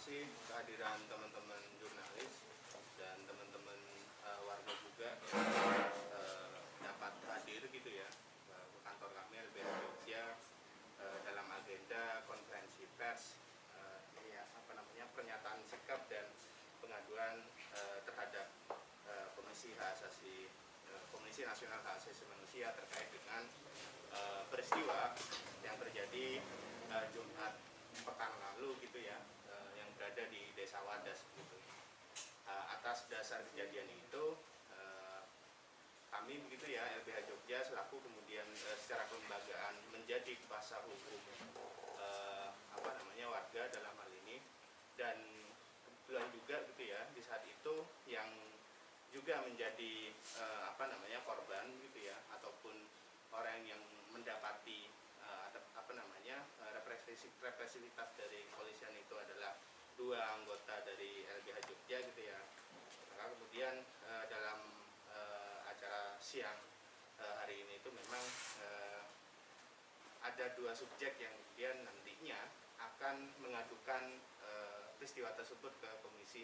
kasih kehadiran teman-teman jurnalis dan teman-teman warga juga yang dapat hadir gitu ya ke kantor kami LBH Jogja dalam agenda konferensi pers ini ya pernyataan sikap dan pengaduan terhadap Komisi Nasional Hak Asasi Manusia terkait dengan peristiwa yang terjadi Jumat pekan lalu gitu ya, yang berada di Desa Wadas gitu. Atas dasar kejadian itu kami begitu ya, LBH Jogja selaku kemudian secara kelembagaan menjadi kuasa hukum warga dalam hal ini, dan kebetulan juga gitu ya di saat itu yang juga menjadi korban gitu ya, ataupun orang yang mendapati represivitas dari kepolisian itu adalah dua anggota dari LBH Jogja gitu ya. Maka kemudian dalam acara siang hari ini itu memang ada dua subjek yang kemudian nantinya akan mengadukan peristiwa tersebut ke Komisi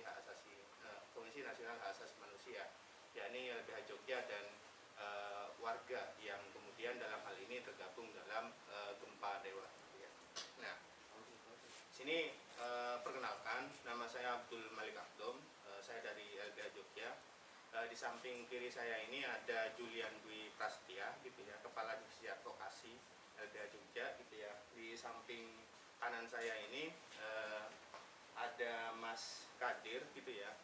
Nasional Hak Asasi Manusia, yakni LBH Jogja dan warga yang kemudian dalam hal ini tergabung dalam gempa Dewa. Nah, sini perkenalkan, nama saya Abdul Malik Abdom, saya dari LBH Jogja. Di samping kiri saya ini ada Julian Dwi Prastia gitu ya, Kepala Divisi Advokasi LBH Jogja gitu ya. Di samping kanan saya ini ada Mas Kadir gitu ya,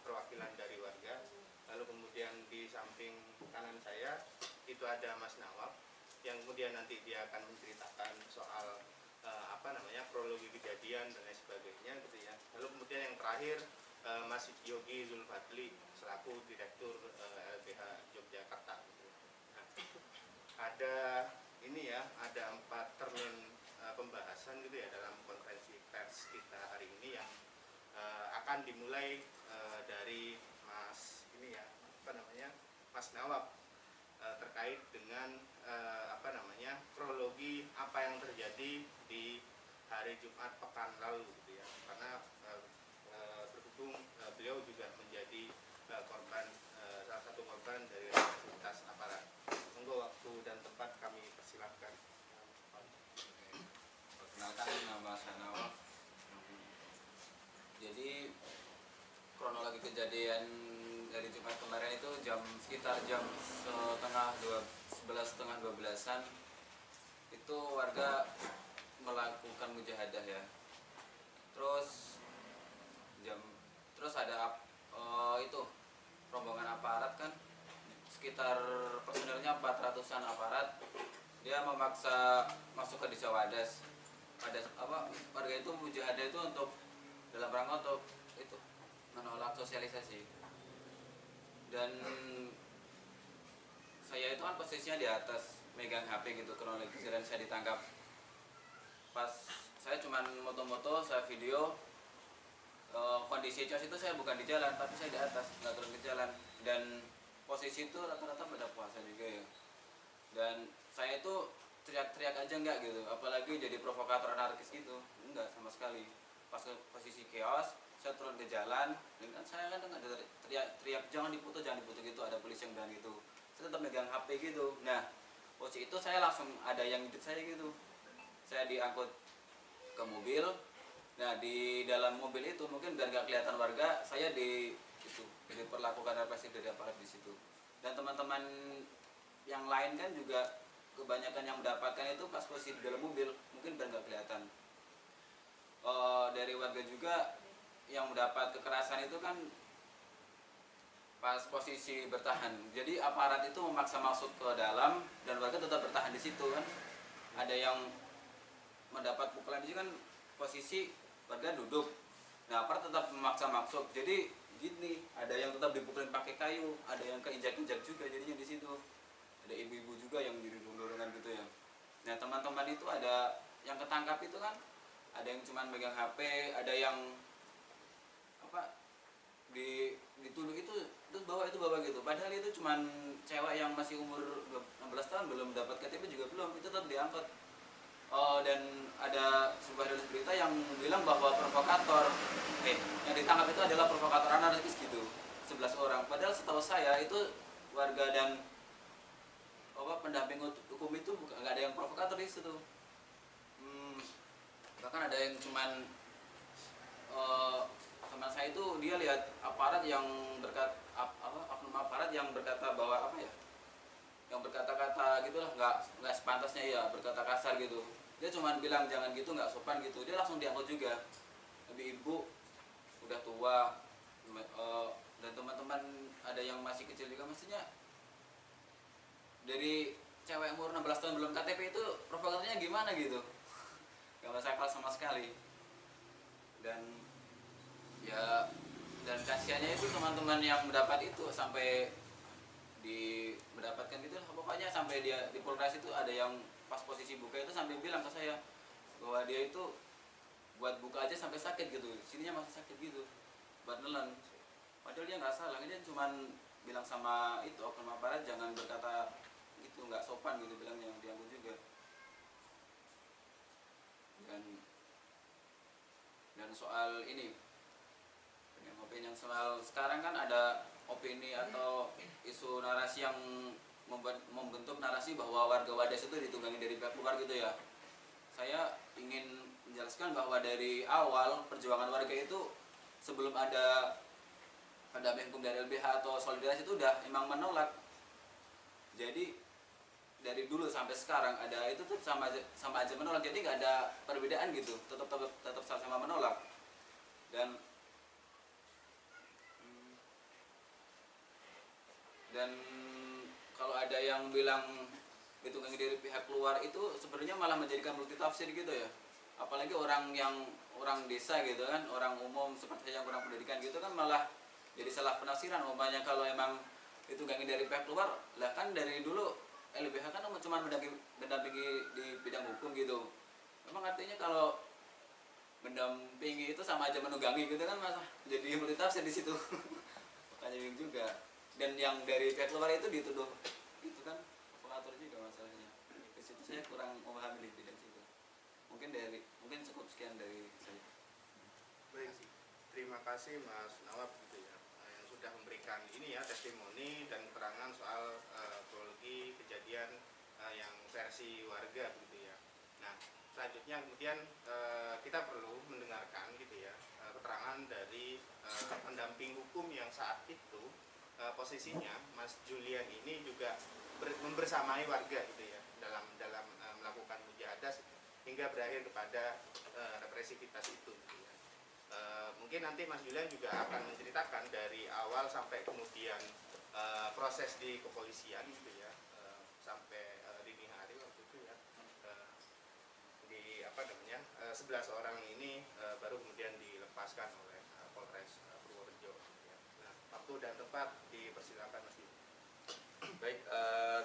perwakilan dari warga. Lalu kemudian di samping kanan saya itu ada Mas Nawab yang kemudian nanti dia akan menceritakan soal kronologi kejadian dan lain sebagainya gitu ya. Lalu kemudian yang terakhir Mas Yogi Zulfadli selaku Direktur LBH Yogyakarta gitu. Nah, ada ini ya, ada 4 termin pembahasan gitu ya dalam konferensi pers kita hari ini yang akan dimulai dari Mas Nawab terkait dengan kronologi apa yang terjadi di hari Jumat pekan lalu gitu ya, karena berhubung beliau juga menjadi salah satu korban dari represivitas aparat. Monggo waktu dan tempat kami persilahkan. Perkenalkan, nama saya Nawab. Jadi kronologi kejadian dari Jumat kemarin itu sekitar jam 11:30-12-an itu warga melakukan mujahadah ya. Terus ada itu rombongan aparat kan, sekitar personilnya 400-an aparat. Dia memaksa masuk ke Desa Wadas. Warga itu mujahadah itu untuk dalam rangka untuk itu menolak sosialisasi. Dan saya itu kan posisinya di atas megang HP gitu, kronologi dan saya ditangkap. Pas saya cuman moto-moto, saya video kondisi cuaca itu saya bukan di jalan, tapi saya di atas, nggak turun ke jalan. Dan posisi itu rata-rata pada puasa juga ya. Dan saya itu teriak-teriak aja enggak gitu, apalagi jadi provokator anarkis gitu, enggak sama sekali. Pas ke posisi chaos, saya turun ke jalan, dengan saya kan ada teriak jangan diputus gitu, ada polisi yang bilang gitu. Saya tetap megang HP gitu. Nah, posisi itu saya langsung ada yang ngintip saya gitu. Saya diangkut ke mobil. Nah, di dalam mobil itu mungkin biar nggak kelihatan warga, saya diperlakukan represif dari aparat di situ. Dan teman-teman yang lain kan juga kebanyakan yang mendapatkan itu pas posisi di dalam mobil, mungkin biar nggak kelihatan. Dari warga juga yang mendapat kekerasan itu kan pas posisi bertahan. Jadi aparat itu memaksa masuk ke dalam dan warga tetap bertahan di situ kan. Ada yang mendapat pukulan di sini kan posisi warga duduk. Nah, aparat tetap memaksa masuk. Jadi gini, ada yang tetap dipukulin pakai kayu, ada yang keinjak-injak juga jadinya di situ. Ada ibu-ibu juga yang dorong-dorongan gitu ya. Nah, teman-teman itu ada yang ketangkap itu kan, ada yang cuma megang HP, ada yang dituduh itu bawa gitu. Padahal itu cuma cewek yang masih umur 16 tahun belum dapat KTP juga belum, itu tetap diangkut. dan ada sebuah rilis berita yang bilang bahwa provokator yang ditangkap itu adalah provokator anarkis gitu, 11 orang. Padahal setahu saya itu warga dan pendamping hukum itu nggak ada yang provokator di situ. Bahkan ada yang cuman teman saya itu dia lihat aparat yang oknum aparat yang berkata bahwa yang berkata-kata gitulah, nggak sepantasnya ya berkata kasar gitu. Dia cuma bilang jangan gitu, nggak sopan gitu, dia langsung diangkut juga. Ibu udah tua, dan teman-teman ada yang masih kecil juga, maksudnya dari cewek umur 16 tahun belum KTP itu provokatornya gimana gitu, nggak masuk akal sama sekali. Dan kasihannya itu teman-teman yang mendapat itu sampai mendapatkan gitu lah, pokoknya sampai dia di Polres itu ada yang pas posisi buka itu sampai bilang ke saya bahwa dia itu buat buka aja sampai sakit gitu, sininya masih sakit gitu buat nelen. Padahal dia nggak salah, dia cuman bilang sama itu oknum aparat jangan berkata gitu, nggak sopan gitu bilangnya, diangkut juga. Dan soal ini opini yang soal sekarang kan ada opini atau isu narasi yang membentuk narasi bahwa warga Wadas itu ditunggangi dari pihak luar gitu ya. Saya ingin menjelaskan bahwa dari awal perjuangan warga itu sebelum ada pendamping hukum dari LBH atau solidaritas itu udah emang menolak. Jadi dari dulu sampai sekarang ada itu tuh sama aja menolak, jadi nggak ada perbedaan gitu, tetap sama menolak. Dan kalau ada yang bilang ditunggangi dari pihak luar itu sebenarnya malah menjadikan multitafsir gitu ya, apalagi orang desa gitu kan, orang umum seperti yang kurang pendidikan gitu kan malah jadi salah penafsiran. Umpamanya kalau emang ditunggangi dari pihak luar, lah kan dari dulu LBH kan cuma mendampingi di bidang hukum gitu, memang artinya kalau mendampingi itu sama aja menunggangi gitu kan, malah jadi multitafsir di situ. Makanya bingung juga. Dan yang dari pihak luar itu dituduh itu kan provokator juga masalahnya. Di situ saya kurang memahami di bidang situ. Mungkin cukup sekian dari saya. Baik, terima kasih Mas Nawab gitu ya, yang sudah memberikan ini ya testimoni dan keterangan soal kronologi kejadian yang versi warga gitu ya. Nah, selanjutnya kemudian kita perlu mendengarkan gitu ya keterangan dari pendamping hukum yang saat itu posisinya Mas Julian ini juga membersamai warga gitu ya dalam melakukan mujahadah hingga berakhir kepada represivitas itu gitu ya. Mungkin nanti Mas Julian juga akan menceritakan dari awal sampai kemudian proses di kepolisian gitu ya, sampai dini hari waktu itu ya, di 11 orang ini baru kemudian dilepaskan oleh Polres Purworejo gitu ya. Nah, waktu dan tempat dipersilakan Mas Julian. Baik,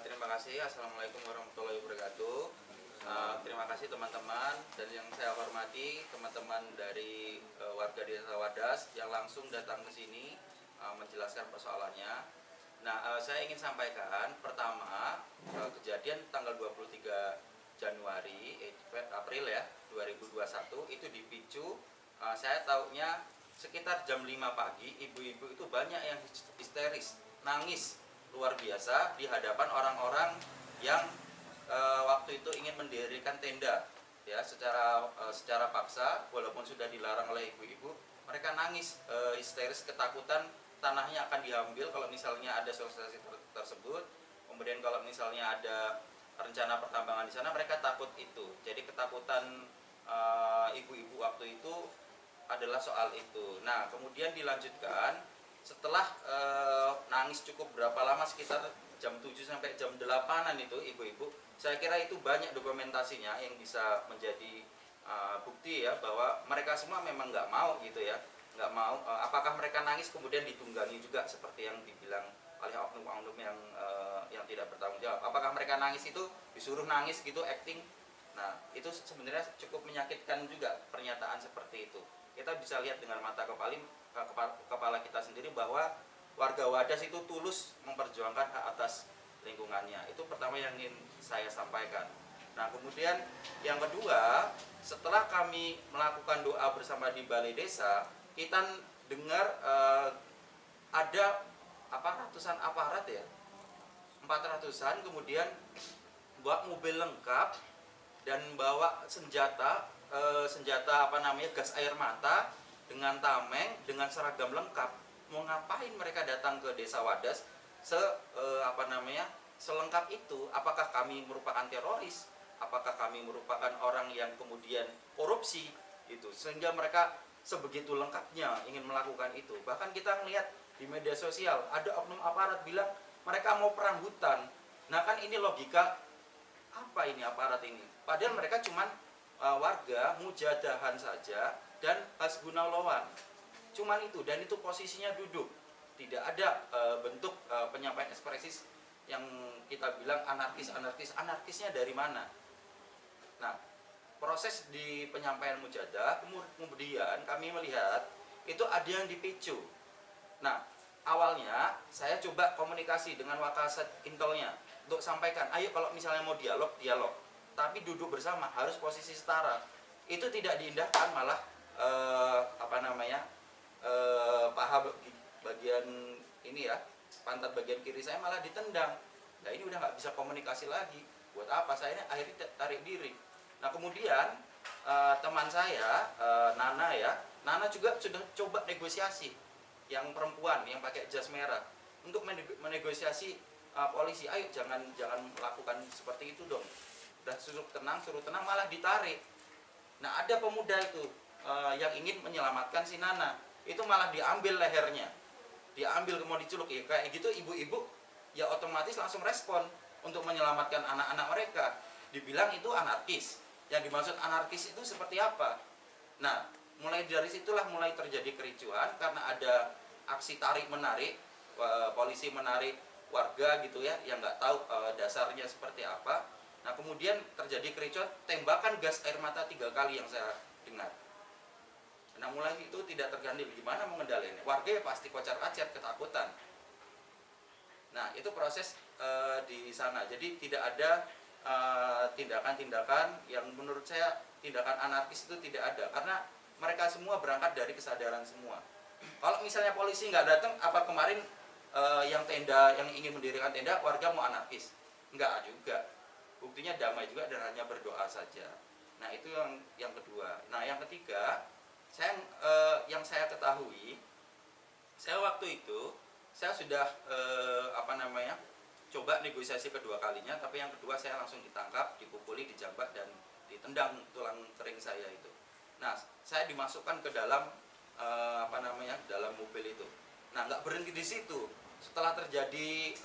terima kasih. Assalamualaikum warahmatullahi wabarakatuh. Terima kasih teman-teman, dan yang saya hormati teman-teman dari warga desa Wadas yang langsung datang ke sini menjelaskan persoalannya. Nah, saya ingin sampaikan pertama, kejadian tanggal 23 April ya 2021 itu dipicu, saya tahunya sekitar jam 5 pagi ibu-ibu itu banyak yang histeris, nangis luar biasa di hadapan orang-orang yang waktu itu ingin mendirikan tenda ya secara paksa, walaupun sudah dilarang oleh ibu-ibu. Mereka nangis histeris, ketakutan tanahnya akan diambil kalau misalnya ada sosialisasi tersebut. Kemudian kalau misalnya ada rencana pertambangan di sana, mereka takut itu. Jadi ketakutan ibu-ibu waktu itu adalah soal itu. Nah, kemudian dilanjutkan setelah nangis cukup berapa lama, sekitar jam 7 sampai jam 8-an itu ibu-ibu. Saya kira itu banyak dokumentasinya yang bisa menjadi bukti ya bahwa mereka semua memang nggak mau gitu ya, nggak mau. Apakah mereka nangis kemudian ditunggangi juga seperti yang dibilang oleh oknum-oknum yang tidak bertanggung jawab? Apakah mereka nangis itu disuruh nangis gitu, acting? Nah, itu sebenarnya cukup menyakitkan juga pernyataan seperti itu. Kita bisa lihat dengan mata kepala kita sendiri bahwa warga Wadas itu tulus memperjuangkan hak atas lingkungannya. Itu pertama yang ingin saya sampaikan. Nah, kemudian yang kedua, setelah kami melakukan doa bersama di balai desa, kita dengar ada ratusan aparat ya, 400-an, kemudian bawa mobil lengkap dan bawa senjata gas air mata dengan tameng, dengan seragam lengkap. Mau ngapain mereka datang ke Desa Wadas selengkap itu? Apakah kami merupakan teroris? Apakah kami merupakan orang yang kemudian korupsi itu, sehingga mereka sebegitu lengkapnya ingin melakukan itu? Bahkan kita melihat di media sosial ada oknum aparat bilang mereka mau perang hutan. Nah, kan ini logika apa ini aparat ini? Padahal mereka cuman warga mujadahan saja dan hasbunallawan. Cuman itu, dan itu posisinya duduk. Tidak ada bentuk penyampaian ekspresi yang kita bilang anarkisnya dari mana? Nah, proses di penyampaian mujadah, kemudian kami melihat itu ada yang dipicu. Nah, awalnya saya coba komunikasi dengan Wakasat Intelnya untuk sampaikan, ayo kalau misalnya mau dialog, tapi duduk bersama, harus posisi setara. Itu tidak diindahkan, malah paha bagian ini ya, pantat bagian kiri saya malah ditendang. Nah, ini udah nggak bisa komunikasi lagi. Buat apa? Saya akhirnya tarik diri. Nah, kemudian teman saya Nana juga sudah coba negosiasi, yang perempuan yang pakai jas merah, untuk menegosiasi polisi, ayo jangan melakukan seperti itu dong. Udah suruh tenang, malah ditarik. Nah, ada pemuda itu yang ingin menyelamatkan si Nana, itu malah diambil lehernya, diambil, mau diculuk ya, kayak gitu. Ibu-ibu ya otomatis langsung respon untuk menyelamatkan anak-anak mereka. Dibilang itu anarkis. Yang dimaksud anarkis itu seperti apa? Nah, mulai dari situlah mulai terjadi kericuhan karena ada aksi tarik menarik, polisi menarik warga gitu ya, yang nggak tahu dasarnya seperti apa. Nah, kemudian terjadi kericuhan, tembakan gas air mata 3 kali yang saya dengar. Nah, mulai itu tidak terkendali, gimana mengendalinya? Warga ya pasti kocar-kacir, ketakutan. Nah, itu proses di sana. Jadi tidak ada tindakan-tindakan yang menurut saya tindakan anarkis itu tidak ada, karena mereka semua berangkat dari kesadaran semua. Kalau misalnya polisi nggak datang, apa kemarin yang ingin mendirikan tenda warga mau anarkis? Nggak juga. Buktinya damai juga dan hanya berdoa saja. Nah, itu yang kedua. Nah, yang ketiga, yang saya ketahui, saya waktu itu saya sudah coba negosiasi kedua kalinya, tapi yang kedua saya langsung ditangkap, dipukuli, dijambak dan ditendang tulang kering saya itu. Nah, saya dimasukkan ke dalam dalam mobil itu. Nah, nggak berhenti di situ. Setelah terjadi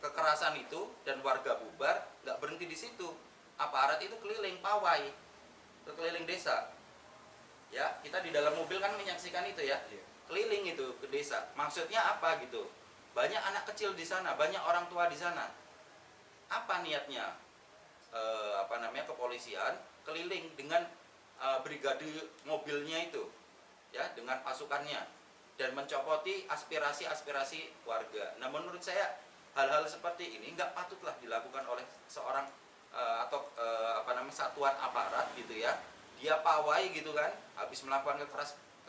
kekerasan itu dan warga bubar, nggak berhenti di situ. Aparat itu keliling pawai, keliling desa. Ya, kita di dalam mobil kan menyaksikan itu ya. Keliling itu ke desa. Maksudnya apa gitu? Banyak anak kecil di sana, banyak orang tua di sana. Apa niatnya? Kepolisian keliling dengan brigade mobilnya itu, ya, dengan pasukannya, dan mencopoti aspirasi warga. Nah, menurut saya hal-hal seperti ini nggak patutlah dilakukan oleh seorang satuan aparat gitu ya. Dia pawai gitu kan, habis melakukan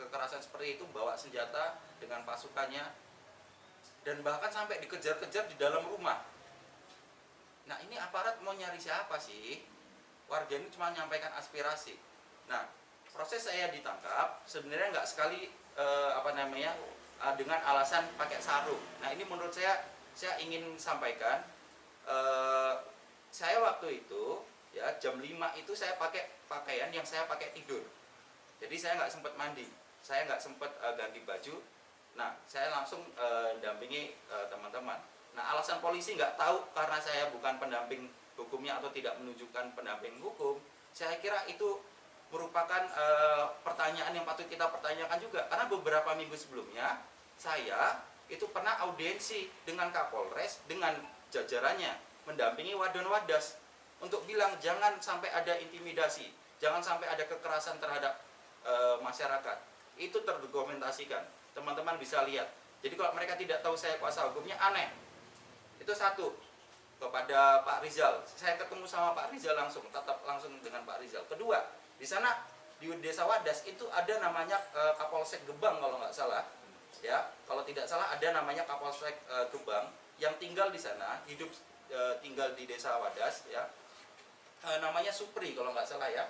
kekerasan seperti itu, bawa senjata dengan pasukannya, dan bahkan sampai dikejar-kejar di dalam rumah. Nah, ini aparat mau nyari siapa sih? Warga ini cuma menyampaikan aspirasi. Nah, proses saya ditangkap sebenarnya nggak sekali dengan alasan pakai sarung. Nah, ini menurut saya ingin sampaikan, saya waktu itu ya jam 5 itu saya pakai pakaian yang saya pakai tidur. Jadi saya nggak sempat mandi, saya nggak sempat ganti baju. Nah, saya langsung dampingi teman-teman. Nah, alasan polisi nggak tahu karena saya bukan pendamping hukumnya atau tidak menunjukkan pendamping hukum. Saya kira itu merupakan pertanyaan yang patut kita pertanyakan juga. Karena beberapa minggu sebelumnya, saya itu pernah audiensi dengan Kapolres, dengan jajarannya, mendampingi Wadon Wadas untuk bilang jangan sampai ada intimidasi, jangan sampai ada kekerasan terhadap masyarakat. Itu terdokumentasikan. Teman-teman bisa lihat. Jadi kalau mereka tidak tahu saya kuasa hukumnya, aneh. Itu satu. kepada Pak Rizal. Saya ketemu sama Pak Rizal langsung, tetap langsung dengan Pak Rizal. Kedua, di sana di Desa Wadas itu ada namanya Kapolsek Gebang kalau nggak salah. Ya, kalau tidak salah ada namanya Kapolsek Gebang yang tinggal di sana, hidup tinggal di Desa Wadas ya. Namanya Supri kalau nggak salah ya.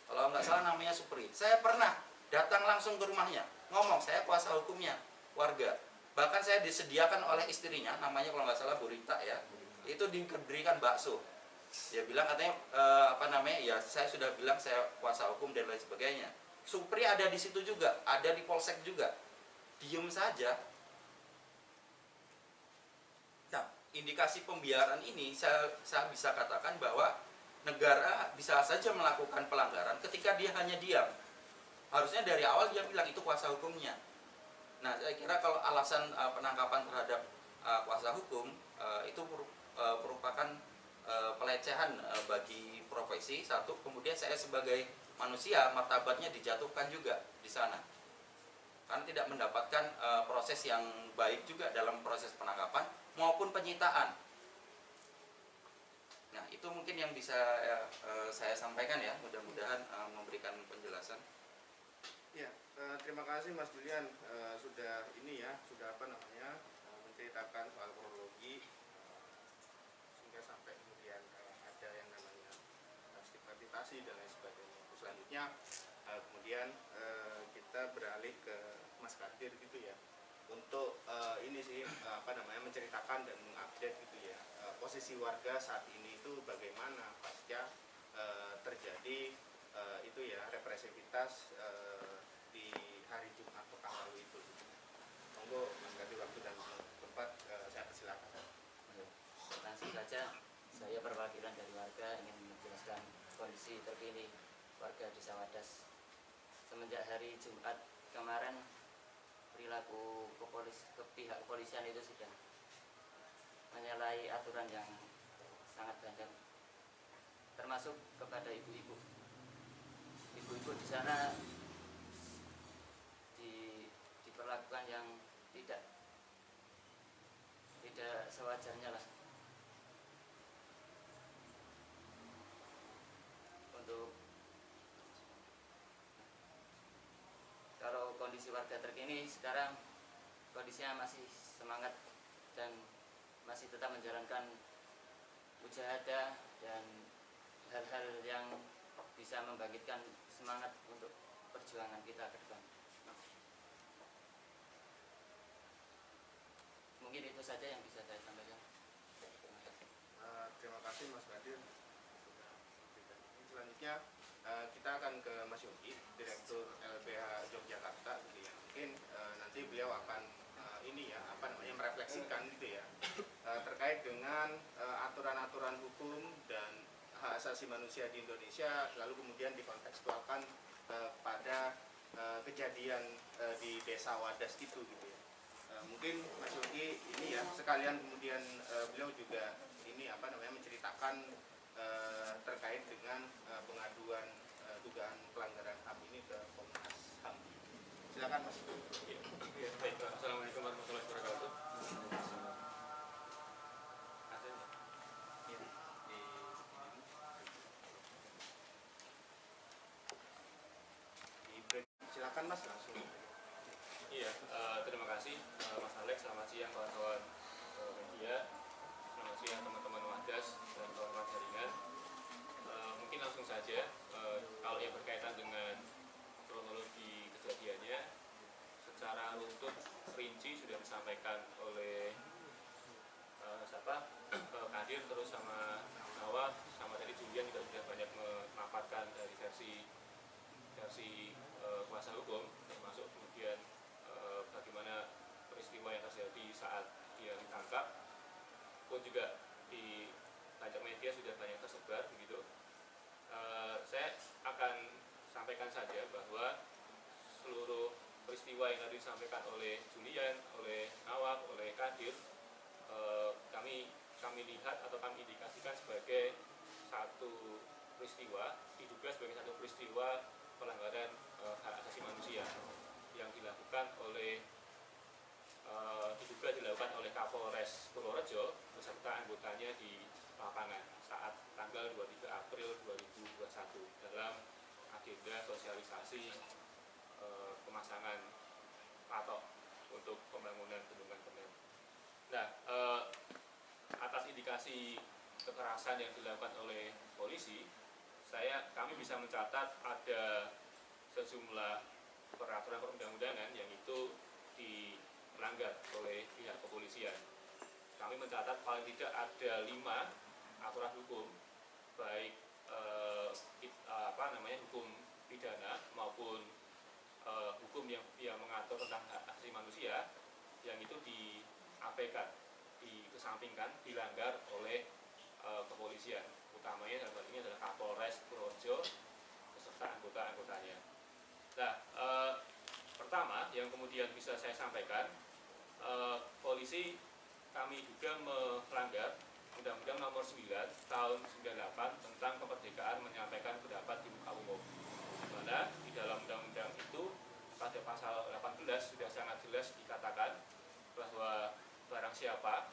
Kalau nggak salah namanya Supri. Saya pernah datang langsung ke rumahnya, ngomong saya kuasa hukumnya warga. Bahkan saya disediakan oleh istrinya, namanya kalau nggak salah Bu Rita ya, itu diberikan bakso. Dia bilang katanya ya saya sudah bilang saya kuasa hukum dan lain sebagainya. Supri ada di situ juga, ada di Polsek juga. Diem saja. Nah, indikasi pembiaran ini saya bisa katakan bahwa negara bisa saja melakukan pelanggaran ketika dia hanya diam. Harusnya dari awal dia bilang itu kuasa hukumnya. Nah, saya kira kalau alasan penangkapan terhadap kuasa hukum itu merupakan pelecehan bagi profesi satu. Kemudian saya sebagai manusia martabatnya dijatuhkan juga di sana, karena tidak mendapatkan proses yang baik juga dalam proses penangkapan maupun penyitaan. Nah, itu mungkin yang bisa saya sampaikan ya. Mudah-mudahan memberikan penjelasan. Ya, terima kasih Mas Julian sudah menceritakan soal kronologi sehingga sampai kemudian ada yang namanya stigmatisasi dan lain sebagainya. Selanjutnya kemudian kita beralih ke Mas Kadir gitu ya, untuk menceritakan dan mengupdate gitu ya posisi warga saat ini itu bagaimana pasca terjadi represivitas di hari Jumat pekan lalu itu. Monggo Mas Kadir, waktu dan tempat saya persilakan. Langsung saja, saya perwakilan dari warga ingin menjelaskan kondisi terkini warga Desa Wadas. Semenjak hari Jumat kemarin, perilaku pihak kepolisian itu sudah menyalahi aturan yang sangat banyak, termasuk kepada ibu-ibu. Ibu-ibu di sana diperlakukan yang tidak sewajarnya lah. Untuk kalau kondisi warga terkini sekarang, kondisinya masih semangat dan masih tetap menjalankan mujahadah dan hal-hal yang bisa membangkitkan semangat untuk perjuangan kita ke depan. Mungkin itu saja yang bisa saya sampaikan. Terima kasih Mas Kadir. Selanjutnya kita akan ke Mas Yogi, Direktur LBH Yogyakarta gitu ya. Mungkin nanti beliau akan merefleksikan gitu ya terkait dengan aturan-aturan hukum dan hak asasi manusia di Indonesia, lalu kemudian dikontekstualkan pada kejadian di Desa Wadas itu gitu ya. Mungkin Mas Yogi ini ya sekalian kemudian beliau juga menceritakan terkait dengan pengaduan dugaan pelanggaran HAM ini ke Komnas HAM. Silakan Mas. Ya, baik. Assalamualaikum warahmatullahi wabarakatuh. Silakan Mas, langsung. Iya, terima kasih Mas Alex. Selamat siang kawan-kawan media. Selamat siang teman-teman Wadas dan kawan-kawan jaringan. Mungkin langsung saja, kalau yang berkaitan dengan kronologi kejadiannya, secara runtut rinci sudah disampaikan oleh Kadir, terus sama Nawaf, sama tadi Julian juga sudah banyak memaparkan dari versi kuasa hukum, termasuk kemudian bagaimana peristiwa yang terjadi saat dia ditangkap, pun juga di banyak media sudah banyak tersebar begitu. Saya akan sampaikan saja bahwa seluruh peristiwa yang tadi disampaikan oleh Julian, oleh Nawaf, oleh Kadir, kami lihat atau kami indikasikan sebagai satu peristiwa, diduga sebagai satu peristiwa pelanggaran hak asasi manusia yang dilakukan oleh Kapolres Purworejo beserta anggotanya di indikasi kekerasan yang dilakukan oleh polisi, kami bisa mencatat ada sejumlah peraturan perundang-undangan yang itu dilanggar oleh pihak kepolisian. Kami mencatat paling tidak ada 5 aturan hukum, baik hukum pidana maupun hukum yang mengatur tentang hak asasi manusia yang itu diabaikan, dikesampingkan, dilanggar oleh kepolisian. Utamanya dalam hal ini adalah Kapolres Purworejo beserta anggota-anggotanya. Nah, pertama yang kemudian bisa saya sampaikan, polisi kami juga melanggar Undang-Undang Nomor 9 Tahun 98 tentang kemerdekaan menyampaikan pendapat di muka umum. Di mana di dalam undang-undang itu pada pasal 18 sudah sangat jelas dikatakan bahwa barang siapa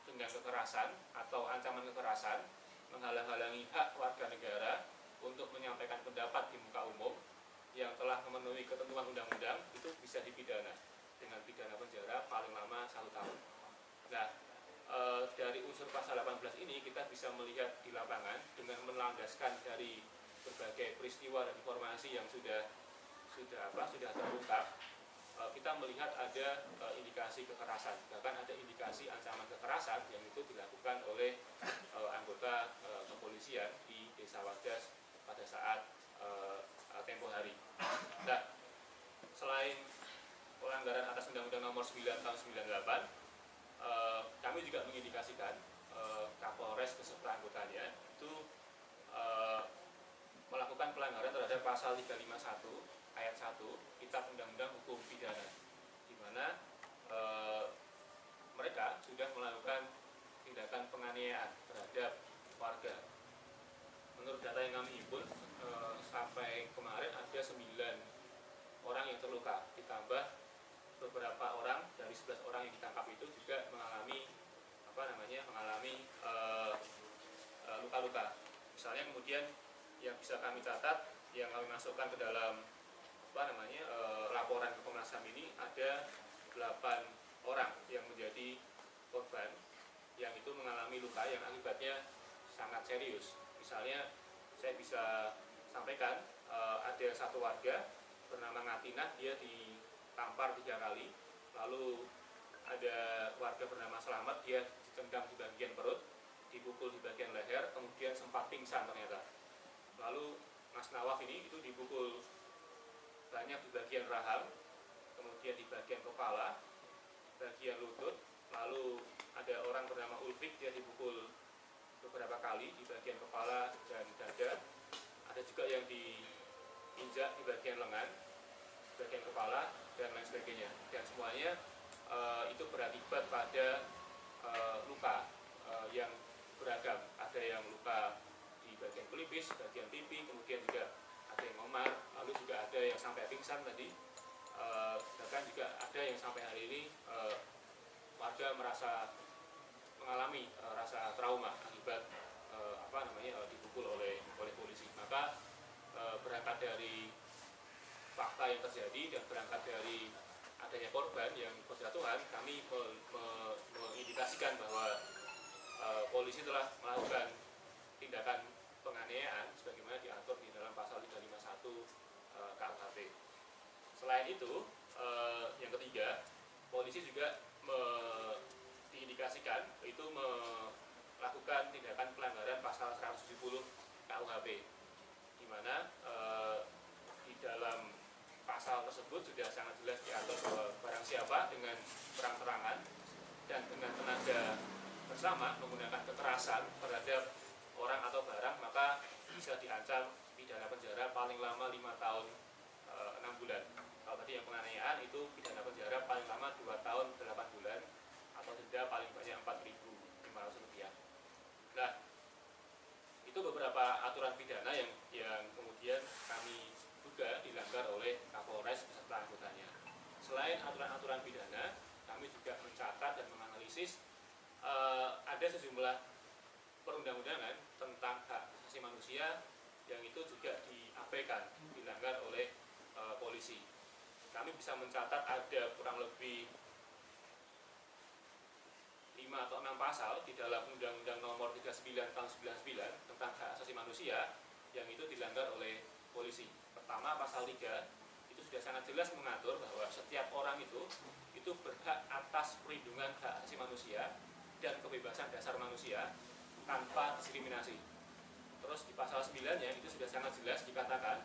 dengan kekerasan atau ancaman kekerasan menghalang-halangi hak warga negara untuk menyampaikan pendapat di muka umum yang telah memenuhi ketentuan undang-undang itu bisa dipidana dengan pidana penjara paling lama 1 tahun. Nah, dari unsur pasal 18 ini kita bisa melihat di lapangan dengan melandaskan dari berbagai peristiwa dan informasi yang sudah terungkap, kita melihat ada indikasi kekerasan, bahkan ada indikasi ancaman kekerasan yang itu dilakukan oleh anggota kepolisian di Desa Wadas pada saat tempo hari. Nah, selain pelanggaran atas Undang-Undang Nomor 9 Tahun 98, kami juga mengindikasikan Kapolres beserta anggotanya itu melakukan pelanggaran terhadap pasal 351 ayat 1 Kitab Undang-Undang Hukum Pidana, di mana mereka sudah melakukan tindakan penganiayaan terhadap warga. Menurut data yang kami himpun, sampai kemarin ada 9 orang yang terluka, ditambah beberapa orang dari 11 orang yang ditangkap itu juga mengalami luka-luka. Misalnya kemudian yang bisa kami catat, yang kami masukkan ke dalam laporan ke Komnas HAM ini ada 8 orang yang menjadi korban yang itu mengalami luka yang akibatnya sangat serius. Misalnya saya bisa sampaikan ada satu warga bernama Ngatinah, dia ditampar 3 kali. Lalu ada warga bernama Selamat, dia ditendang di bagian perut, dipukul di bagian leher, kemudian sempat pingsan ternyata. Lalu Mas Nawaf ini itu dipukul banyak di bagian rahang, kemudian di bagian kepala, bagian lutut. Lalu ada orang bernama Ulfik, dia dipukul beberapa kali di bagian kepala dan dada. Ada juga yang diinjak di bagian lengan, bagian kepala, dan lain sebagainya. Dan semuanya itu berakibat pada luka yang beragam. Ada yang luka di bagian pelipis, bagian pipi, kemudian juga ada yang memar, lalu juga ada yang sampai pingsan tadi. Bahkan juga ada yang sampai hari ini warga mengalami rasa trauma akibat dipukul oleh polisi. Maka berangkat dari fakta yang terjadi dan berangkat dari adanya korban yang berjatuhan, kami mengindikasikan bahwa polisi telah melakukan tindakan penganiayaan sebagaimana diatur di dalam pasal 351 KUHP. Selain itu, yang ketiga, polisi juga diindikasikan itu melakukan tindakan pelanggaran pasal 170 KUHP, di mana di dalam pasal tersebut sudah sangat jelas diatur bahwa barang siapa dengan terang-terangan dan dengan tenaga bersama menggunakan kekerasan terhadap orang atau barang, maka bisa diancam pidana penjara paling lama 5 tahun 6 bulan. Kalau tadi yang penganiayaan itu pidana penjara paling lama 2 tahun 8 bulan atau denda paling banyak Rp4.500. Nah, itu beberapa aturan pidana yang kemudian kami duga dilanggar oleh Kapolres beserta anggotanya. Selain aturan-aturan pidana, kami juga mencatat dan menganalisis ada sejumlah perundang-undangan tentang hak asasi manusia yang itu juga diabaikan, dilanggar oleh polisi. Kami bisa mencatat ada kurang lebih 5 atau 6 pasal di dalam Undang-Undang Nomor 39 Tahun 99 tentang hak asasi manusia yang itu dilanggar oleh polisi. Pertama, pasal 3 itu sudah sangat jelas mengatur bahwa setiap orang itu berhak atas perlindungan hak asasi manusia dan kebebasan dasar manusia tanpa diskriminasi. Terus di pasal 9-nya itu sudah sangat jelas dikatakan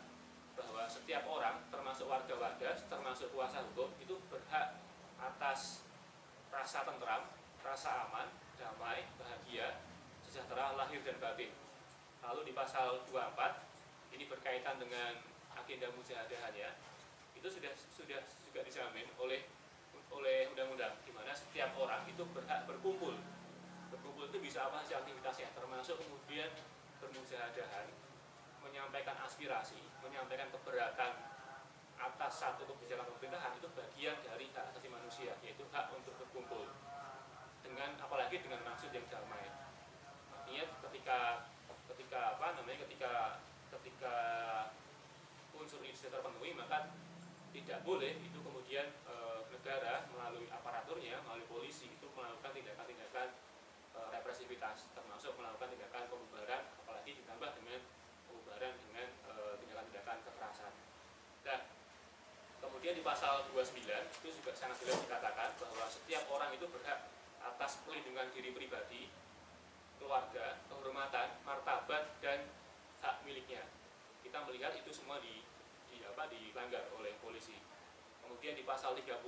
bahwa setiap orang, termasuk warga Wadas, termasuk kuasa hukum, itu berhak atas rasa tentram, rasa aman, damai, bahagia, sejahtera lahir dan batin. Lalu di pasal 24 ini berkaitan dengan agenda mujahadahannya, itu sudah juga dijamin oleh undang-undang, di mana setiap orang itu berhak berkumpul. Berkumpul itu bisa apa saja aktivitasnya, termasuk kemudian bermujahadahan, menyampaikan aspirasi, menyampaikan keberatan atas satu kebijakan pemerintahan, itu bagian dari hak asasi manusia, yaitu hak untuk berkumpul, dengan apalagi dengan maksud yang damai. Artinya ketika unsur ini sudah terpenuhi, maka tidak boleh itu kemudian negara melalui aparaturnya, melalui polisi itu melakukan tindakan-tindakan represivitas, termasuk melakukan tindakan pembubaran, apalagi ditambah dengan pembubaran dengan tindakan-tindakan kekerasan. Dan kemudian di pasal 29 itu juga sangat jelas dikatakan bahwa setiap orang itu berhak atas perlindungan diri pribadi, keluarga, kehormatan, martabat, dan hak miliknya. Kita melihat itu semua dilanggar oleh polisi. Kemudian di pasal 30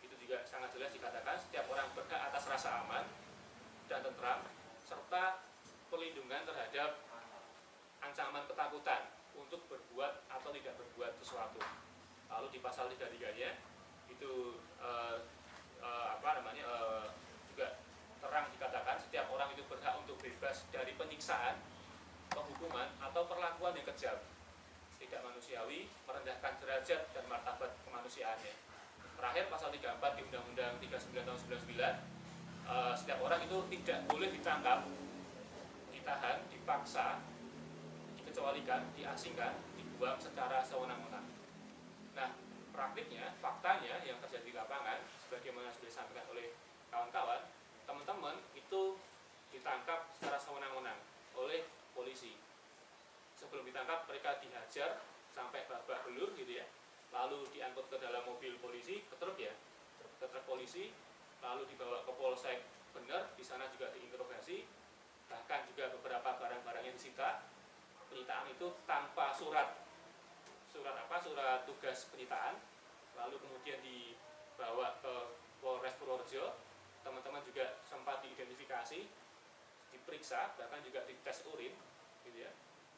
itu juga sangat jelas dikatakan setiap orang berhak atas rasa aman dan tentram serta perlindungan terhadap ancaman ketakutan untuk berbuat atau tidak berbuat sesuatu. Lalu di pasal 33-nya itu juga terang dikatakan setiap orang itu berhak untuk bebas dari penyiksaan, penghukuman atau perlakuan yang kejam, tidak manusiawi, merendahkan derajat dan martabat kemanusiaannya. Terakhir pasal 34 di Undang-Undang 39 tahun 99, setiap orang itu tidak boleh ditangkap, ditahan, dipaksa, dikecualikan, diasingkan, dibuang secara sewenang-wenang. Nah, praktiknya, faktanya yang terjadi di lapangan, sebagaimana sudah disampaikan oleh kawan-kawan, teman-teman itu ditangkap secara sewenang-wenang oleh polisi. Sebelum ditangkap mereka dihajar sampai babak belur gitu ya, lalu diangkut ke dalam mobil polisi, ke truk polisi, lalu dibawa ke polsek Bener, di sana juga diinterogasi, bahkan juga beberapa barang-barang yang disita. Penyitaan itu tanpa surat tugas penyitaan, lalu kemudian dibawa ke Polres Purworejo. Teman-teman juga sempat diidentifikasi, diperiksa, bahkan juga dites urin gitu ya.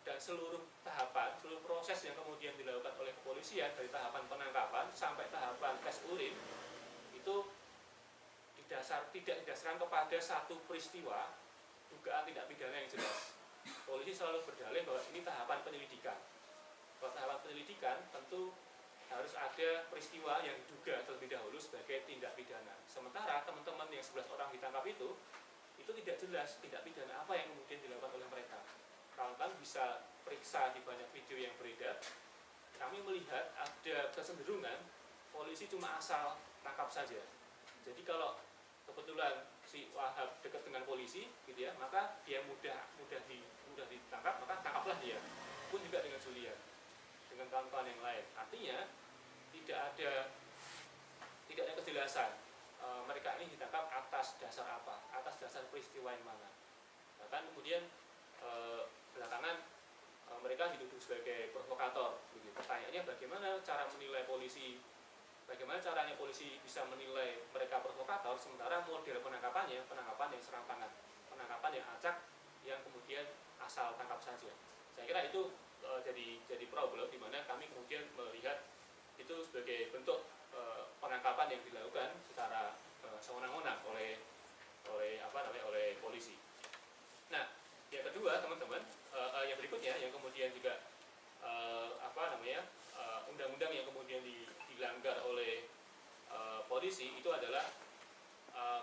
Dan seluruh tahapan, seluruh proses yang kemudian dilakukan oleh kepolisian dari tahapan penangkapan sampai tahapan tes urin itu tidak didasarkan kepada satu peristiwa dugaan tindak pidana yang jelas. Polisi selalu berdalih bahwa ini tahapan penyelidikan. Kalau tahapan penyelidikan tentu harus ada peristiwa yang diduga terlebih dahulu sebagai tindak pidana. Sementara teman-teman yang 11 orang ditangkap itu tidak jelas tindak pidana apa yang kemudian dilakukan oleh mereka. Kawan-kawan bisa periksa di banyak video yang beredar. Kami melihat ada kecenderungan polisi cuma asal tangkap saja. Jadi kalau kebetulan si Wahab dekat dengan polisi gitu ya, maka dia mudah ditangkap, maka tangkaplah dia. Pun juga dengan Julian, dengan kawan-kawan yang lain. Artinya tidak ada kejelasan mereka ini ditangkap atas dasar apa, atas dasar peristiwa yang mana. Bahkan kemudian belakangan mereka dituduh sebagai provokator. Pertanyaannya bagaimana cara menilai polisi? Bagaimana caranya polisi bisa menilai mereka provokator sementara model penangkapan yang serampangan, penangkapan yang acak, yang kemudian asal tangkap saja. Saya kira itu jadi problem di mana kami kemudian melihat itu sebagai bentuk penangkapan yang dilakukan secara sewenang-wenang oleh polisi. Nah, yang kedua teman-teman, yang berikutnya yang kemudian juga undang-undang yang kemudian dilanggar oleh polisi itu adalah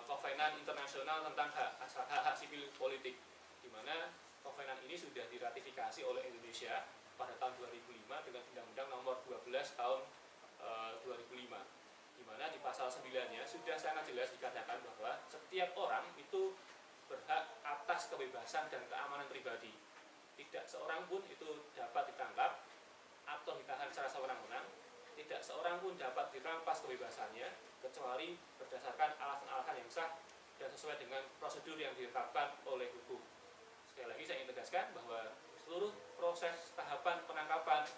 Kovenan Internasional tentang hak sipil politik, di mana Kovenan ini sudah diratifikasi oleh Indonesia pada tahun 2005 dengan Undang-Undang Nomor 12 tahun 2005, di mana di pasal 9-nya sudah sangat jelas dikatakan bahwa setiap orang itu atas kebebasan dan keamanan pribadi. Tidak seorang pun itu dapat ditangkap atau ditahan secara sewenang-wenang, tidak seorang pun dapat dirampas kebebasannya kecuali berdasarkan alasan-alasan yang sah dan sesuai dengan prosedur yang ditetapkan oleh hukum. Sekali lagi saya ingin tegaskan bahwa seluruh proses tahapan penangkapan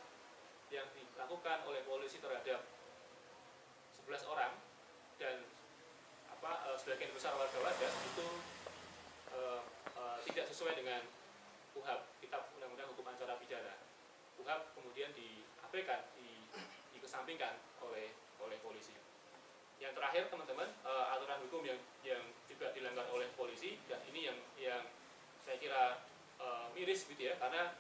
yang dilakukan oleh polisi terhadap 11 orang dan sebagian besar warga Wadas itu tidak sesuai dengan KUHAP, Kitab Undang-Undang Hukum Acara Pidana. KUHAP kemudian diabaikan, dikesampingkan oleh polisi. Yang terakhir teman-teman, aturan hukum yang juga dilanggar oleh polisi, dan ini yang saya kira miris gitu ya, karena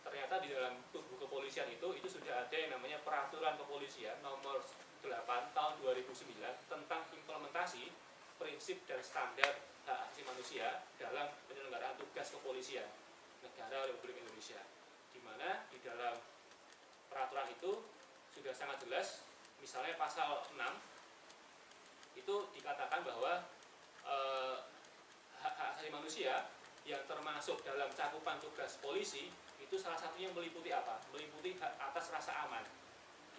ternyata di dalam tubuh kepolisian itu sudah ada yang namanya Peraturan Kepolisian nomor 8 tahun 2009 tentang implementasi prinsip dan standar hak asasi manusia dalam penyelenggaraan tugas kepolisian negara Republik Indonesia, di mana di dalam peraturan itu sudah sangat jelas, misalnya pasal 6 itu dikatakan bahwa hak asasi manusia yang termasuk dalam cakupan tugas polisi itu salah satunya meliputi apa? Meliputi hak atas rasa aman,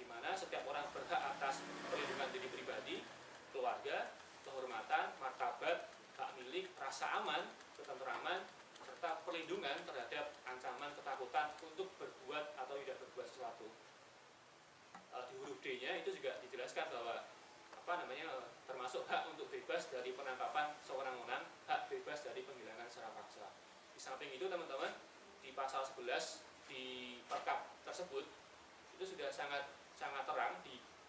di mana setiap orang berhak atas perlindungan diri pribadi, keluarga, kehormatan, martabat, hak milik, rasa aman, ketentraman, serta perlindungan terhadap ancaman ketakutan untuk berbuat atau tidak berbuat sesuatu. Di huruf D-nya itu juga dijelaskan bahwa termasuk hak untuk bebas dari penangkapan sewenang-wenang, hak bebas dari penghilangan secara paksa. Di samping itu teman-teman, di pasal 11 di Perkap tersebut itu sudah sangat terang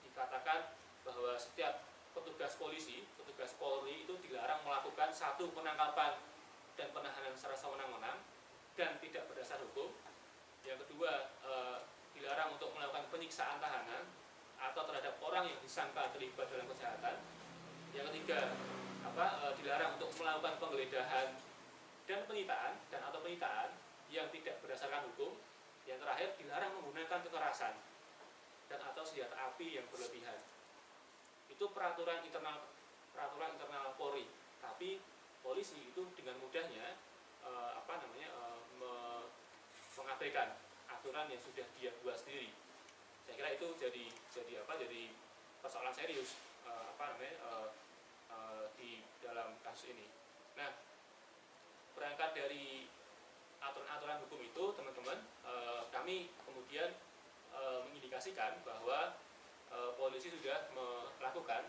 dikatakan bahwa setiap petugas polisi, petugas Polri itu dilarang melakukan satu penangkapan dan penahanan secara sewenang-wenang dan tidak berdasar hukum. Yang kedua, dilarang untuk melakukan penyiksaan tahanan atau terhadap orang yang disangka terlibat dalam kejahatan. Yang ketiga, dilarang untuk melakukan penggeledahan dan penyitaan atau penyitaan yang tidak berdasarkan hukum. Yang terakhir, dilarang menggunakan kekerasan dan atau senjata api yang berlebihan. Itu peraturan internal Polri. Tapi polisi itu dengan mudahnya mengabaikan aturan yang sudah dia buat sendiri. Saya kira itu jadi persoalan serius di dalam kasus ini. Nah, berangkat dari aturan-aturan hukum itu teman-teman, kami kemudian mengindikasikan bahwa polisi sudah melakukan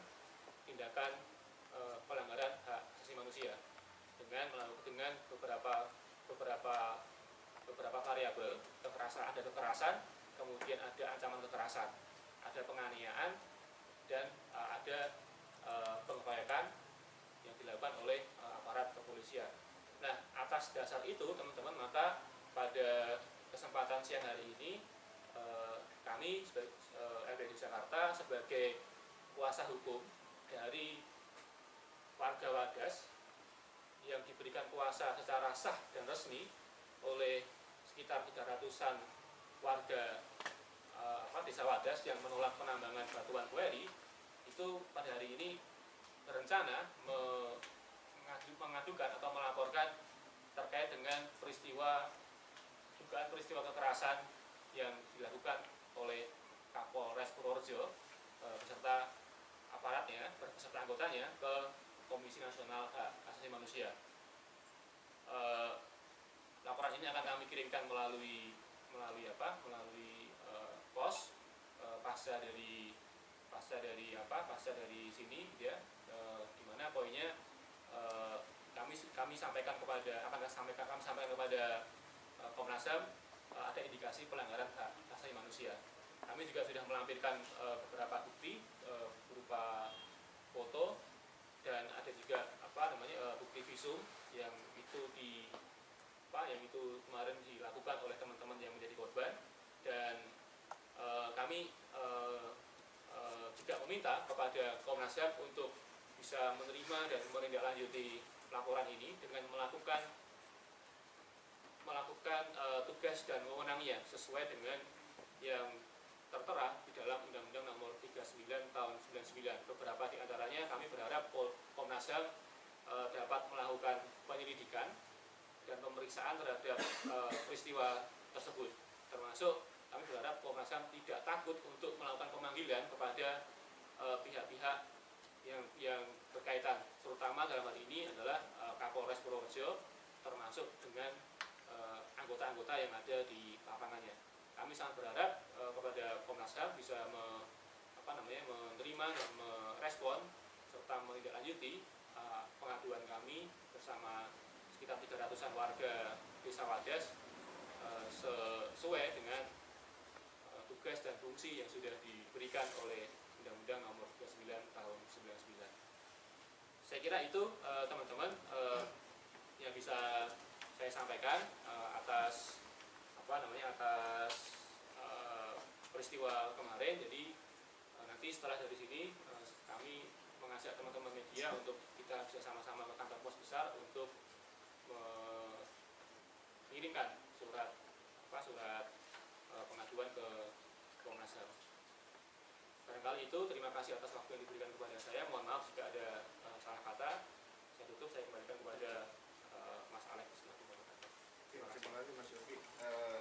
tindakan pelanggaran hak asasi manusia dengan beberapa variabel kekerasan. Ada kekerasan, kemudian ada ancaman kekerasan, ada penganiayaan, dan ada pengeroyokan yang dilakukan oleh aparat kepolisian. Nah, atas dasar itu teman-teman, maka pada kesempatan siang hari ini kami LBH Jakarta sebagai kuasa hukum dari warga Wadas yang diberikan kuasa secara sah dan resmi oleh sekitar 300-an warga desa Wadas yang menolak penambangan batuan kueri, itu pada hari ini berencana mengadukan atau melaporkan terkait dengan dugaan peristiwa kekerasan yang dilakukan oleh Kapolres Purworejo beserta aparatnya, beserta anggotanya ke Komisi Nasional Hak Asasi Manusia. Laporan ini akan kami kirimkan melalui pos pasca dari sini, ya, di mana poinnya kami sampaikan kepada Komnas HAM ada indikasi pelanggaran hak asasi manusia. Kami juga sudah melampirkan beberapa bukti berupa foto, dan ada juga bukti visum yang itu kemarin dilakukan oleh teman-teman yang menjadi korban. Dan kami juga meminta kepada Komnas HAM untuk bisa menerima dan menindaklanjuti laporan ini dengan melakukan tugas dan wewenangnya sesuai dengan yang tertera di dalam Undang-Undang Nomor 39 Tahun 99. Beberapa di antaranya kami berharap Komnas HAM dapat melakukan penyelidikan dan pemeriksaan terhadap peristiwa tersebut. Termasuk kami berharap Komnas HAM tidak takut untuk melakukan pemanggilan kepada pihak-pihak yang berkaitan, terutama dalam hal ini adalah Kapolres Purworejo, termasuk dengan anggota-anggota yang ada di lapangannya. Kami sangat berharap kepada Komnas HAM bisa menerima dan merespon serta menindaklanjuti pengaduan kami bersama sekitar 300-an warga Desa Wadas sesuai dengan tugas dan fungsi yang sudah diberikan oleh Undang-Undang Nomor 29 Tahun 99. Saya kira itu teman-teman yang bisa saya sampaikan atas peristiwa kemarin. Jadi nanti setelah dari sini kami mengajak teman-teman media untuk kita bisa sama-sama ke kantor pos besar untuk mengirimkan surat pengaduan ke Komnas HAM. Barangkali itu, terima kasih atas waktu yang diberikan kepada saya. Mohon maaf jika ada salah kata. Saya tutup, saya kembalikan kepada Mas Alex. Terima kasih Mas Yogi.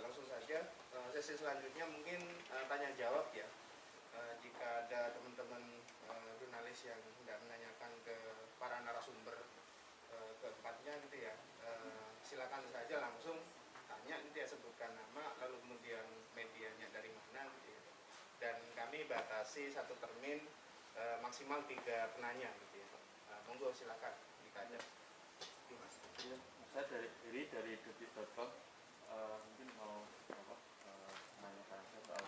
Langsung saja sesi selanjutnya mungkin tanya jawab ya. Jika ada teman-teman jurnalis yang hendak menanyakan ke para narasumber keempatnya gitu ya, silakan saja langsung tanya, nanti ya sebutkan nama, lalu kemudian medianya dari mana gitu ya. Dan kami batasi satu termin maksimal 3 penanya gitu ya. Monggo silakan ditanya. Mas. Saya dari detik.com mungkin mau menanyakan soal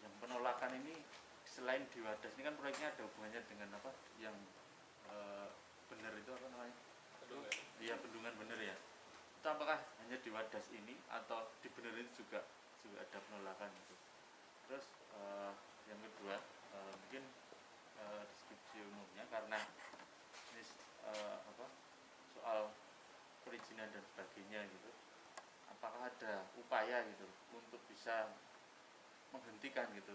yang penolakan ini. Selain di Wadas ini kan proyeknya ada hubungannya dengan apa yang benar itu apa namanya? Iya, bendungan bener ya. Itu apakah hanya di Wadas ini atau di bener itu juga ada penolakan itu? Terus yang kedua mungkin deskripsi umumnya, karena ini soal perizinan dan sebagainya gitu, apakah ada upaya gitu untuk bisa menghentikan gitu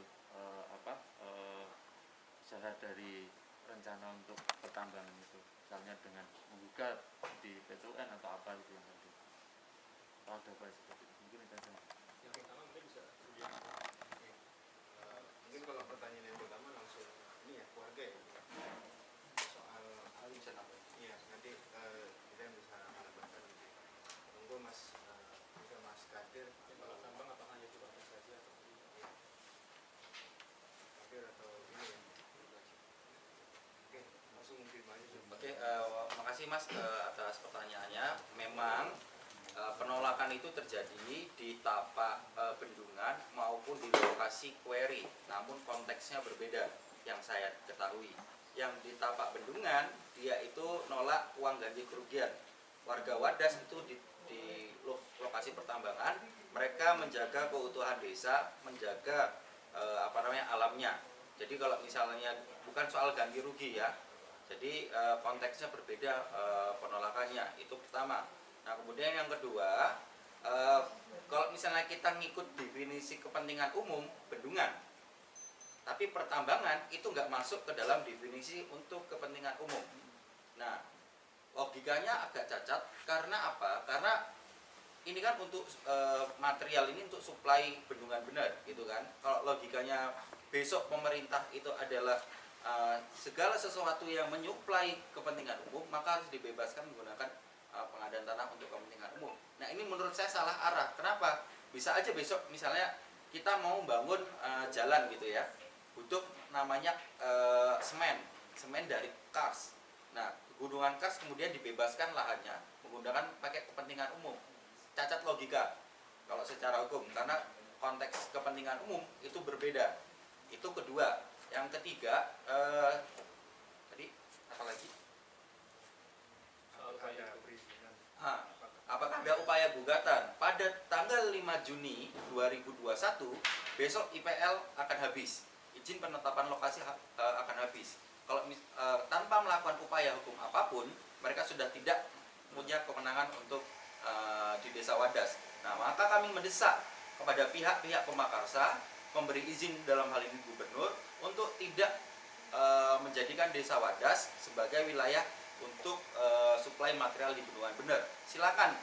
usaha dari rencana untuk pertambangan itu, misalnya dengan menggugat di PT UN atau apa gitu yang tadi. Apa ada upaya seperti itu? Mungkin itu saja. Yang pertama mungkin bisa Mungkin kalau pertanyaan yang pertama langsung ini ya, keluarga ya, soal iya, nanti kita bisa menambahkan. Monggo Mas Kadir. kalau tambang apakah hanya di Wadas saja atau Iya. Kadir atau ini ya. Oke, langsung mungkin aja. Oke, makasih Mas atas pertanyaannya. Memang penolakan itu terjadi di tapak bendungan maupun di lokasi quarry, namun konteksnya berbeda yang saya ketahui. Yang di tapak bendungan, dia itu nolak uang ganti kerugian. Warga Wadas itu di lokasi pertambangan, mereka menjaga keutuhan desa, menjaga alamnya. Jadi kalau misalnya bukan soal ganti rugi ya, jadi konteksnya berbeda penolakannya, itu pertama. Nah kemudian yang kedua, kalau misalnya kita ngikut definisi kepentingan umum bendungan, tapi pertambangan itu nggak masuk ke dalam definisi untuk kepentingan umum. Nah logikanya agak cacat, karena apa? Karena ini kan untuk material ini untuk supply bendungan benar gitu kan. Kalau logikanya besok pemerintah itu adalah segala sesuatu yang menyuplai kepentingan umum, maka harus dibebaskan menggunakan pengadaan tanah untuk kepentingan umum. Nah ini menurut saya salah arah. Kenapa? Bisa aja besok misalnya kita mau bangun jalan gitu ya, butuh namanya semen dari Kars. Nah gunungan Kars kemudian dibebaskan lahannya menggunakan pakai kepentingan umum. Cacat logika kalau secara hukum, karena konteks kepentingan umum itu berbeda. Itu kedua. Yang ketiga, tadi apa lagi? Apakah ada upaya gugatan? Pada tanggal 5 Juni 2021 besok IPL akan habis, izin penetapan lokasi akan habis. Kalau tanpa melakukan upaya hukum apapun, mereka sudah tidak punya kewenangan untuk di Desa Wadas. Nah, maka kami mendesak kepada pihak-pihak pemakarsa, memberi izin dalam hal ini gubernur, untuk tidak menjadikan Desa Wadas sebagai wilayah untuk suplai material di bendungan. Benar, silakan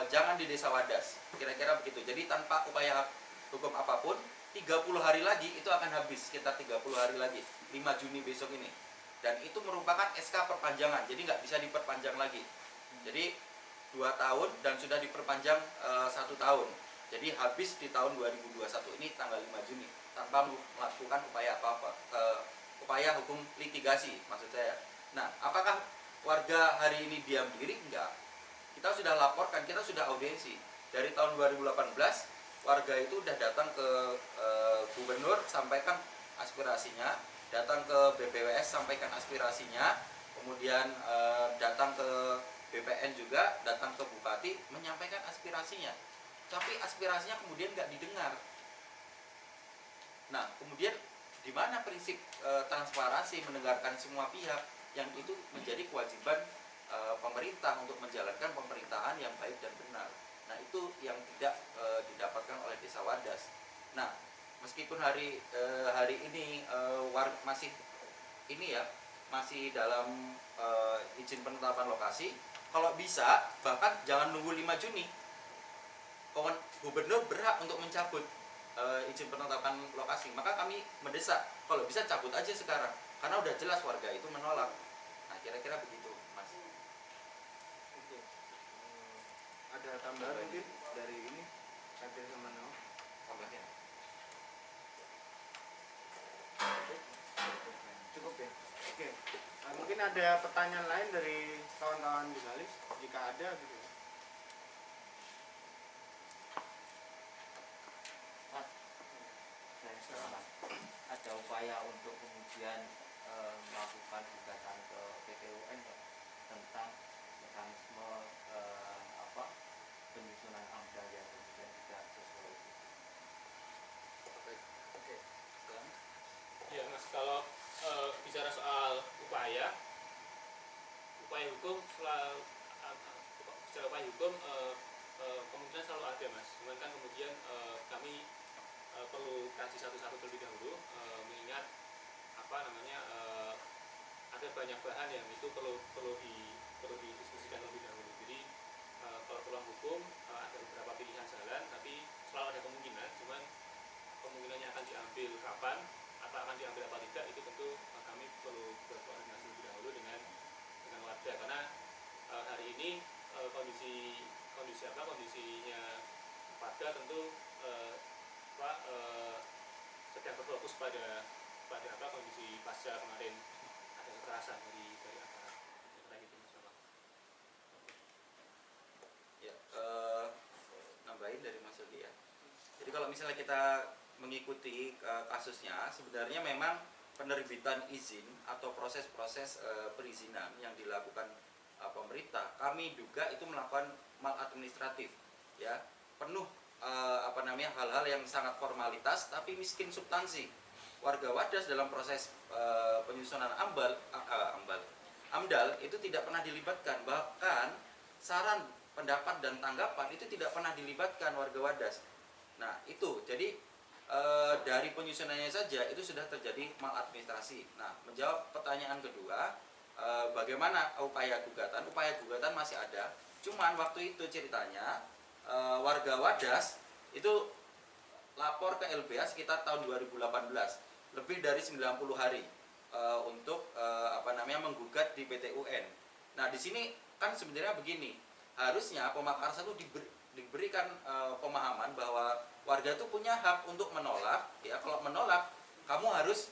jangan di Desa Wadas, kira-kira begitu. Jadi tanpa upaya hukum apapun, 30 hari lagi itu akan habis, sekitar 30 hari lagi, 5 Juni besok ini. Dan itu merupakan SK perpanjangan, jadi nggak bisa diperpanjang lagi. Jadi 2 tahun dan sudah diperpanjang 1 tahun. Jadi habis di tahun 2021 ini tanggal 5 Juni tanpa melakukan upaya apa-apa, upaya hukum litigasi maksud saya. Nah, apakah warga hari ini diam diri? Enggak. Kita sudah laporkan, kita sudah audiensi. Dari tahun 2018 warga itu sudah datang ke gubernur sampaikan aspirasinya, datang ke BPWS sampaikan aspirasinya, kemudian datang ke BPN juga, datang ke bupati menyampaikan aspirasinya. Tapi aspirasinya kemudian nggak didengar. Nah, kemudian di mana prinsip transparansi mendengarkan semua pihak, yang itu menjadi kewajiban pemerintah untuk menjalankan pemerintahan yang baik dan benar. Nah, itu yang tidak didapatkan oleh Desa Wadas. Nah, meskipun hari ini masih ini ya, masih dalam izin penetapan lokasi, kalau bisa bahkan jangan nunggu 5 Juni. Gubernur berhak untuk mencabut izin penetapan lokasi. Maka kami mendesak kalau bisa cabut aja sekarang, karena udah jelas warga itu menolak. Nah, kira-kira begitu, Mas. Oke. Ada tambahan mungkin dari ini Kadir sama Nao? Tambahnya. Cukup ya? Oke. Mungkin ada pertanyaan lain dari kawan-kawan jurnalis jika ada gitu. Ada upaya untuk kemudian melakukan gugatan ke PT UN tentang mekanisme penyusunan AMDAL yang kemudian tidak sesuai. Oke. Ya Mas, kalau bicara soal upaya hukum bicara upaya hukum kemungkinan selalu ada Mas. Cuman kan kemudian kami perlu kaji satu-satu terlebih dahulu, mengingat ada banyak bahan yang itu perlu didiskusikan lebih dahulu. Jadi kalau peluang hukum ada beberapa pilihan jalan, tapi selalu ada kemungkinan. Cuman kemungkinannya akan diambil kapan atau akan diambil apa tidak, itu tentu kami perlu berkoordinasi lebih dahulu dengan warga, karena hari ini kondisinya warga tentu sedang berfokus pada kondisi pasca kemarin ada kekerasan dari aparat. Gitu, Mas. Ya, nambahin dari Mas Yogi ya. Jadi kalau misalnya kita mengikuti kasusnya, sebenarnya memang penerbitan izin atau proses-proses perizinan yang dilakukan pemerintah, kami juga itu melakukan maladministratif, ya, penuh hal-hal yang sangat formalitas tapi miskin substansi. Warga Wadas dalam proses penyusunan AMDAL itu tidak pernah dilibatkan, bahkan saran, pendapat dan tanggapan itu tidak pernah dilibatkan warga Wadas. Nah, itu jadi dari penyusunannya saja itu sudah terjadi maladministrasi. Nah, menjawab pertanyaan kedua, bagaimana upaya gugatan? Upaya gugatan masih ada, cuman waktu itu ceritanya warga Wadas itu lapor ke LBH sekitar tahun 2018, lebih dari 90 hari untuk menggugat di PT UN. Nah, di sini kan sebenarnya begini, harusnya Pemakarsa itu diberikan pemahaman bahwa warga itu punya hak untuk menolak, ya. Kalau menolak, kamu harus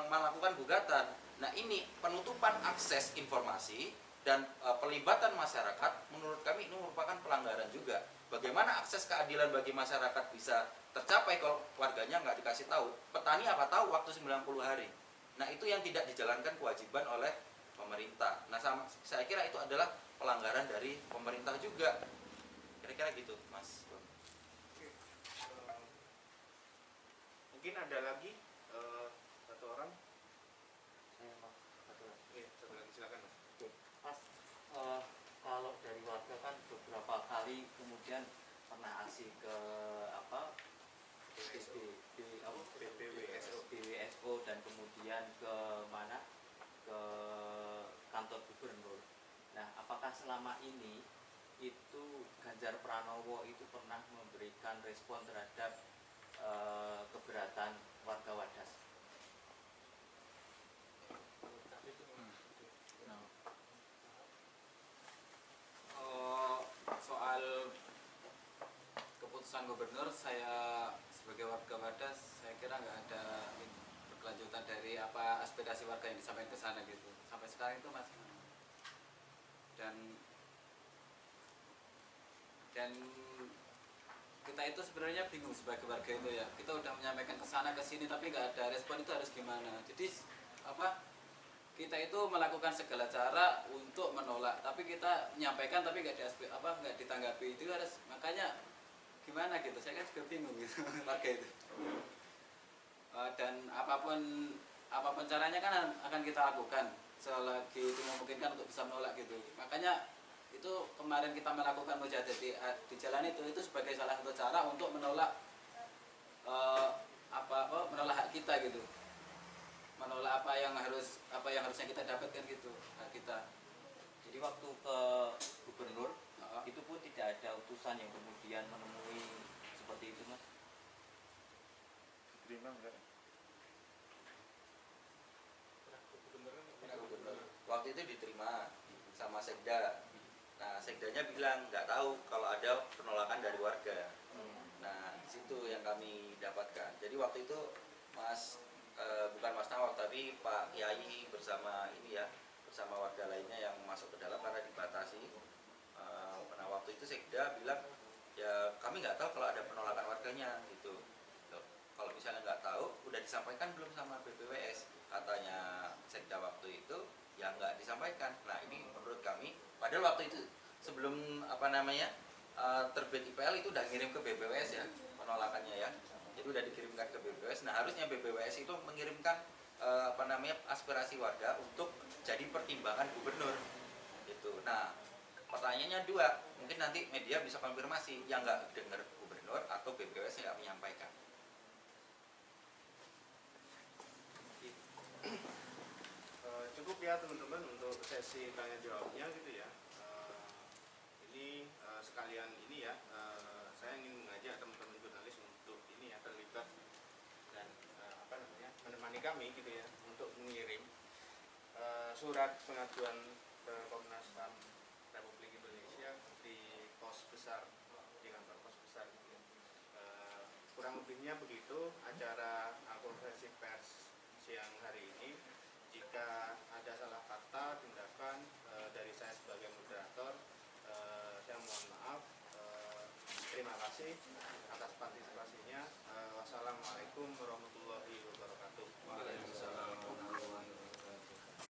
melakukan gugatan. Nah, ini penutupan akses informasi dan pelibatan masyarakat, menurut kami ini merupakan pelanggaran juga. Bagaimana akses keadilan bagi masyarakat bisa tercapai kalau warganya nggak dikasih tahu? Petani apa tahu waktu 90 hari. Nah, itu yang tidak dijalankan kewajiban oleh pemerintah. Nah, saya kira itu adalah pelanggaran dari pemerintah juga. Kira-kira gitu, Mas. Oke. Mungkin ada lagi satu orang. Saya mau satu lagi. Iya, satu lagi silakan Mas. Mas, kalau dari warga kan beberapa kali kemudian pernah aksi ke BWSO dan kemudian ke mana, ke kantor gubernur. Nah, ini itu Ganjar Pranowo itu pernah memberikan respon terhadap keberatan warga Wadas. Soal keputusan gubernur, saya sebagai warga Wadas saya kira nggak ada berkelanjutan dari apa aspirasi warga yang disampaikan ke sana gitu. Sampai sekarang itu masih dan kita itu sebenarnya bingung sebagai warga itu ya, kita udah menyampaikan ke sana ke sini tapi nggak ada respon, itu harus gimana. Jadi apa, kita itu melakukan segala cara untuk menolak, tapi kita menyampaikan tapi nggak nggak ditanggapi, itu harus, makanya gimana gitu, saya kan juga bingung gitu warga itu. Dan apapun caranya kan akan kita lakukan selagi itu memungkinkan untuk bisa menolak gitu. Makanya itu kemarin kita melakukan mujahadah di jalan itu sebagai salah satu cara untuk menolak menolak hak kita gitu, menolak apa yang harusnya kita dapatkan gitu, hak kita. Jadi waktu ke gubernur itu pun tidak ada utusan yang kemudian menemui seperti itu, Mas? Diterima enggak? Waktu itu diterima sama Sekda. Nah, Sekdanya bilang nggak tahu kalau ada penolakan dari warga. Nah, di situ yang kami dapatkan. Jadi waktu itu bukan Mas Nawab tapi Pak Kiai bersama bersama warga lainnya yang masuk ke dalam karena dibatasi. Nah, waktu itu Sekda bilang ya kami nggak tahu kalau ada penolakan warganya gitu. Kalau misalnya nggak tahu, udah disampaikan belum sama BPWS? Katanya Sekda waktu itu ya nggak disampaikan. Nah, ini menurut kami, padahal waktu itu sebelum terbit IPL itu udah ngirim ke BPWS ya penolakannya ya. Jadi udah dikirimkan ke BPWS. Nah, harusnya BPWS itu mengirimkan aspirasi warga untuk jadi pertimbangan gubernur gitu. Nah, pertanyaannya dua, mungkin nanti media bisa konfirmasi yang nggak dengar gubernur atau BPWS yang nggak menyampaikan. Cukup ya teman-teman untuk sesi tanya jawabnya gitu ya. Ini sekalian ini ya, saya ingin mengajak teman-teman jurnalis untuk ini ya terlibat dan menemani kami gitu ya untuk mengirim surat pengaduan ke Komnas HAM Republik Indonesia di pos besar, di kantor pos besar gitu ya. Kurang lebihnya begitu acara konferensi pers siang hari ini. Jika ada salah kata, tindakan dari saya sebagai moderator, saya mohon maaf. Terima kasih atas partisipasinya. Wassalamualaikum warahmatullahi wabarakatuh.